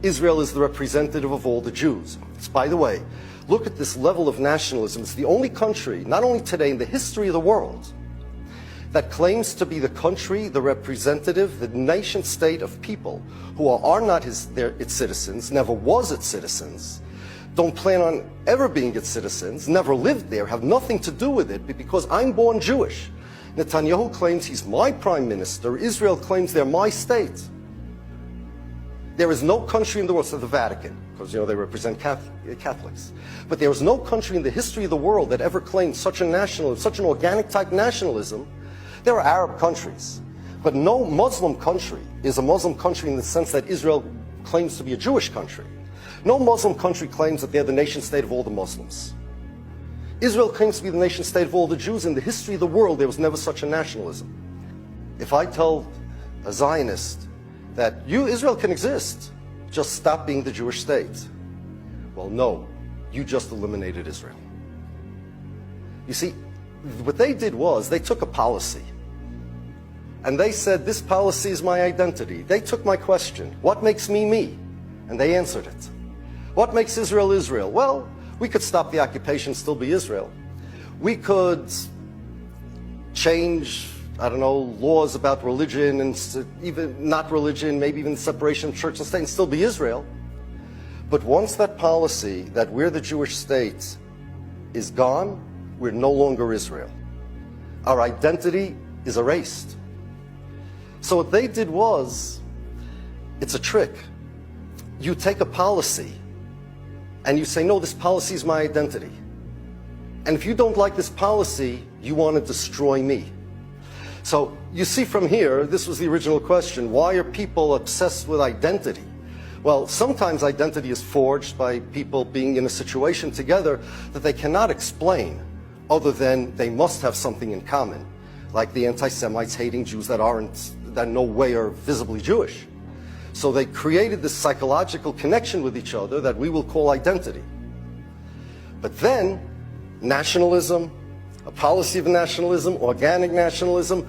Israel is the representative of all the Jews. It's, by the way, look at this level of nationalism. It's the only country, not only today, in the history of the world, that claims to be the country, the representative, the nation state of people who are not its citizens, never was its citizens, don't plan on ever being its citizens, never lived there, have nothing to do with it, but because I'm born Jewish. Netanyahu claims he's my prime minister. Israel claims they're my state. There is no country in the world, except the Vatican, because they represent Catholics. But there is no country in the history of the world that ever claimed such a nationalism, such an organic type nationalism. There are Arab countries, but no Muslim country is a Muslim country in the sense that Israel claims to be a Jewish country. No Muslim country claims that they're the nation state of all the Muslims. Israel claims to be the nation state of all the Jews. In the history of the world, there was never such a nationalism. If I tell a Zionist that Israel can exist, just stop being the Jewish state. Well, no, you just eliminated Israel. You see, what they did was they took a policy and they said, this policy is my identity. They took my question, what makes me me? And they answered it. What makes Israel Israel? Well, we could stop the occupation, still be Israel. We could change, I don't know, laws about religion and even not religion, maybe even the separation of church and state, and still be Israel. But once that policy that we're the Jewish state is gone, we're no longer Israel. Our identity is erased. So what they did was, it's a trick. You take a policy and you say, no, this policy is my identity. And if you don't like this policy, you want to destroy me. So you see from here, this was the original question, why are people obsessed with identity? Well, sometimes identity is forged by people being in a situation together that they cannot explain, other than they must have something in common, like the anti-Semites hating Jews that in no way are visibly Jewish. So they created this psychological connection with each other that we will call identity. But then, nationalism, a policy of nationalism, organic nationalism,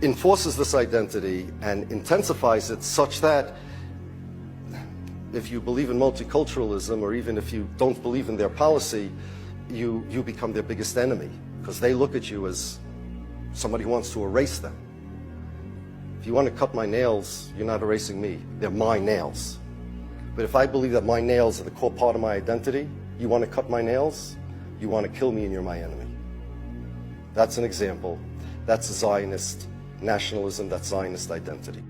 enforces this identity and intensifies it such that if you believe in multiculturalism, or even if you don't believe in their policy, you become their biggest enemy, because they look at you as somebody who wants to erase them. If you want to cut my nails, you're not erasing me. They're my nails. But if I believe that my nails are the core part of my identity, you want to cut my nails, you want to kill me and you're my enemy. That's an example. That's Zionist nationalism, that's Zionist identity.